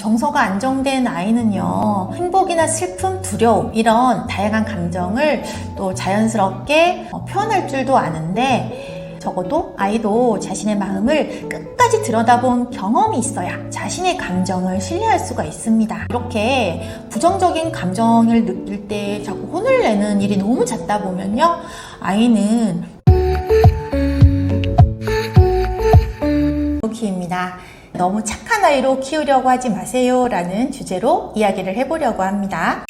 정서가 안정된 아이는요, 행복이나 슬픔, 두려움 이런 다양한 감정을 또 자연스럽게 표현할 줄도 아는데, 적어도 아이도 자신의 마음을 끝까지 들여다본 경험이 있어야 자신의 감정을 신뢰할 수가 있습니다. 이렇게 부정적인 감정을 느낄 때 자꾸 혼을 내는 일이 너무 잦다 보면요, 아이는 키웁니다. 너무 착한 아이로 키우려고 하지 마세요 라는 주제로 이야기를 해보려고 합니다.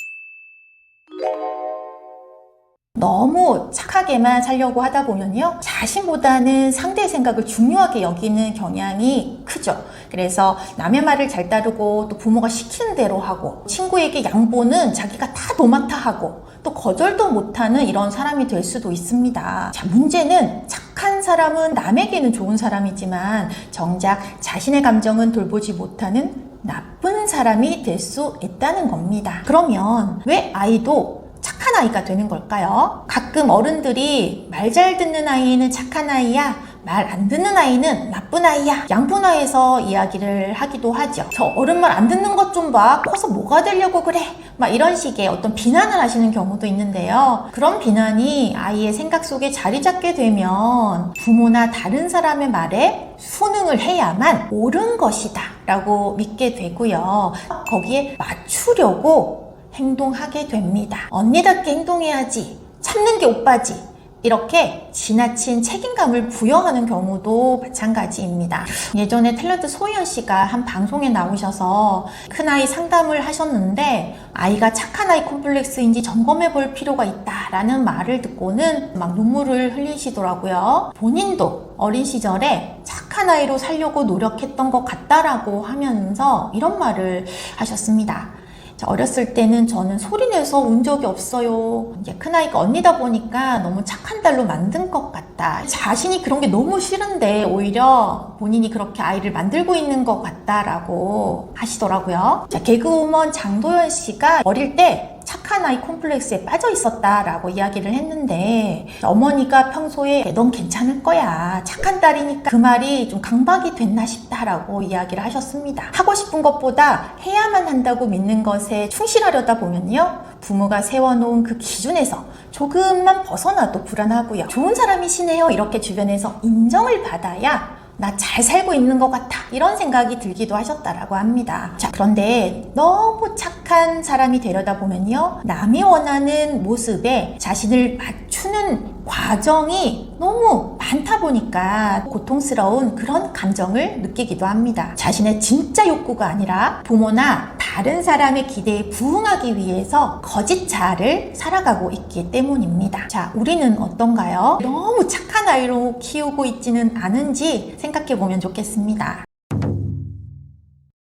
너무 착하게만 살려고 하다 보면요, 자신보다는 상대의 생각을 중요하게 여기는 경향이 크죠. 그래서 남의 말을 잘 따르고 또 부모가 시키는 대로 하고, 친구에게 양보는 자기가 다 도맡아 하고, 또 거절도 못하는 이런 사람이 될 수도 있습니다. 자, 문제는 착한 사람은 남에게는 좋은 사람이지만 정작 자신의 감정은 돌보지 못하는 나쁜 사람이 될 수 있다는 겁니다. 그러면 왜 아이도 착한 아이가 되는 걸까요? 가끔 어른들이 말 잘 듣는 아이는 착한 아이야, 말 안 듣는 아이는 나쁜 아이야, 양분화해서 이야기를 하기도 하죠. 저 어른 말 안 듣는 것 좀 봐, 커서 뭐가 되려고 그래, 막 이런 식의 어떤 비난을 하시는 경우도 있는데요, 그런 비난이 아이의 생각 속에 자리 잡게 되면 부모나 다른 사람의 말에 순응을 해야만 옳은 것이다 라고 믿게 되고요, 거기에 맞추려고 행동하게 됩니다. 언니답게 행동해야지, 참는 게 오빠지, 이렇게 지나친 책임감을 부여하는 경우도 마찬가지입니다. 예전에 탤런트 소희연 씨가 한 방송에 나오셔서 큰아이 상담을 하셨는데, 아이가 착한 아이 콤플렉스인지 점검해 볼 필요가 있다라는 말을 듣고는 막 눈물을 흘리시더라고요. 본인도 어린 시절에 착한 아이로 살려고 노력했던 것 같다라고 하면서 이런 말을 하셨습니다. 어렸을 때는 저는 소리내서 운 적이 없어요. 이제 큰아이가 언니다 보니까 너무 착한 딸로 만든 것 같다. 자신이 그런 게 너무 싫은데 오히려 본인이 그렇게 아이를 만들고 있는 것 같다라고 하시더라고요. 자, 개그우먼 장도연 씨가 어릴 때 착한 아이 콤플렉스에 빠져 있었다라고 이야기를 했는데, 어머니가 평소에 넌 괜찮을 거야, 착한 딸이니까, 그 말이 좀 강박이 됐나 싶다라고 이야기를 하셨습니다. 하고 싶은 것보다 해야만 한다고 믿는 것에 충실하려다 보면요, 부모가 세워놓은 그 기준에서 조금만 벗어나도 불안하고요, 좋은 사람이시네요 이렇게 주변에서 인정을 받아야 나 잘 살고 있는 것 같아 이런 생각이 들기도 하셨다라고 합니다. 자, 그런데 너무 착한 사람이 되려다 보면요, 남이 원하는 모습에 자신을 맞추는 과정이 너무 많다 보니까 고통스러운 그런 감정을 느끼기도 합니다. 자신의 진짜 욕구가 아니라 부모나 다른 사람의 기대에 부응하기 위해서 거짓 자아를 살아가고 있기 때문입니다. 자, 우리는 어떤가요? 너무 착한 아이로 키우고 있지는 않은지 생각해 보면 좋겠습니다.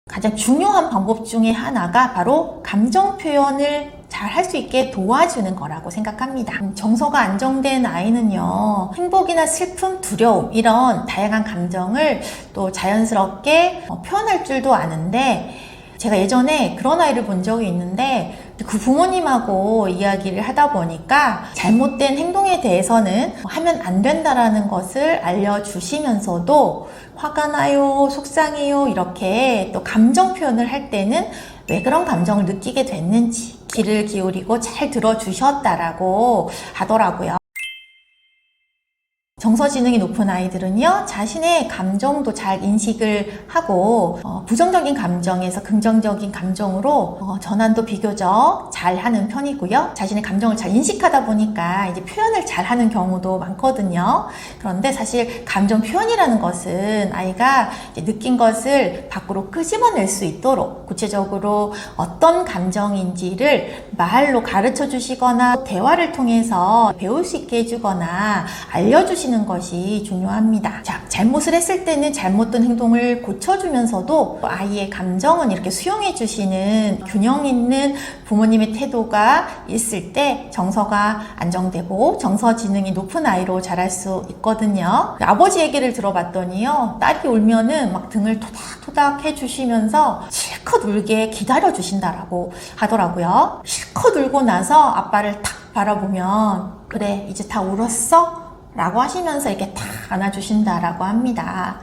가장 중요한 방법 중에 하나가 바로 감정 표현을 잘 할 수 있게 도와주는 거라고 생각합니다. 정서가 안정된 아이는요, 행복이나 슬픔, 두려움 이런 다양한 감정을 또 자연스럽게 표현할 줄도 아는데, 제가 예전에 그런 아이를 본 적이 있는데, 그 부모님하고 이야기를 하다 보니까 잘못된 행동에 대해서는 하면 안 된다라는 것을 알려주시면서도 화가 나요, 속상해요 이렇게 또 감정 표현을 할 때는 왜 그런 감정을 느끼게 됐는지 귀를 기울이고 잘 들어주셨다라고 하더라고요. 정서지능이 높은 아이들은요, 자신의 감정도 잘 인식을 하고 부정적인 감정에서 긍정적인 감정으로 전환도 비교적 잘 하는 편이고요, 자신의 감정을 잘 인식하다 보니까 이제 표현을 잘 하는 경우도 많거든요. 그런데 사실 감정 표현이라는 것은 아이가 이제 느낀 것을 밖으로 끄집어낼 수 있도록 구체적으로 어떤 감정인지를 말로 가르쳐 주시거나 대화를 통해서 배울 수 있게 해주거나 알려주시는 것이 중요합니다. 자, 잘못을 했을 때는 잘못된 행동을 고쳐주면서도 아이의 감정은 이렇게 수용해 주시는 균형 있는 부모님의 태도가 있을 때 정서가 안정되고 정서지능이 높은 아이로 자랄 수 있거든요. 아버지 얘기를 들어봤더니요, 딸이 울면은 막 등을 토닥토닥 해주시면서 실컷 울게 기다려 주신다라고 하더라고요. 실컷 울고 나서 아빠를 탁 바라보면 그래 이제 다 울었어? 라고 하시면서 이렇게 탁 안아주신다라고 합니다.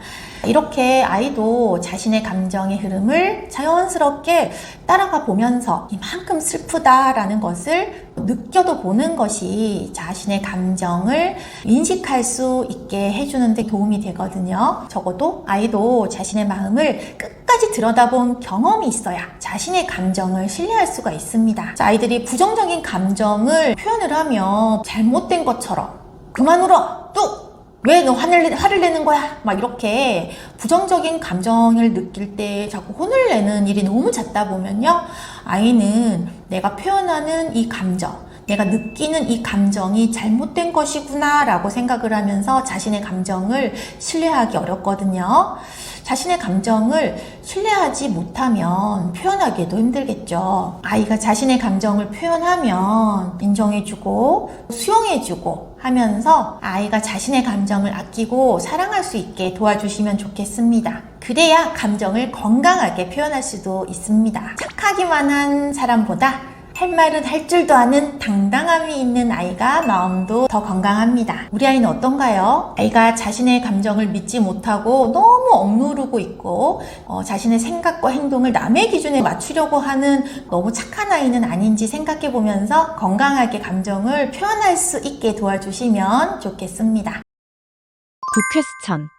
이렇게 아이도 자신의 감정의 흐름을 자연스럽게 따라가 보면서 이만큼 슬프다라는 것을 느껴도 보는 것이 자신의 감정을 인식할 수 있게 해주는 데 도움이 되거든요. 적어도 아이도 자신의 마음을 끝까지 들여다본 경험이 있어야 자신의 감정을 신뢰할 수가 있습니다. 아이들이 부정적인 감정을 표현을 하면 잘못된 것처럼 그만 울어! 뚝! 왜 너 화를 내는 거야? 막 이렇게 부정적인 감정을 느낄 때 자꾸 혼을 내는 일이 너무 잦다 보면요. 아이는 내가 표현하는 이 감정, 내가 느끼는 이 감정이 잘못된 것이구나 라고 생각을 하면서 자신의 감정을 신뢰하기 어렵거든요. 자신의 감정을 신뢰하지 못하면 표현하기도 힘들겠죠. 아이가 자신의 감정을 표현하면 인정해주고 수용해주고 하면서 아이가 자신의 감정을 아끼고 사랑할 수 있게 도와주시면 좋겠습니다. 그래야 감정을 건강하게 표현할 수도 있습니다. 착하기만 한 사람보다 할 말은 할 줄도 아는 당당함이 있는 아이가 마음도 더 건강합니다. 우리 아이는 어떤가요? 아이가 자신의 감정을 믿지 못하고 너무 억누르고 있고 자신의 생각과 행동을 남의 기준에 맞추려고 하는 너무 착한 아이는 아닌지 생각해 보면서 건강하게 감정을 표현할 수 있게 도와주시면 좋겠습니다. 국회수천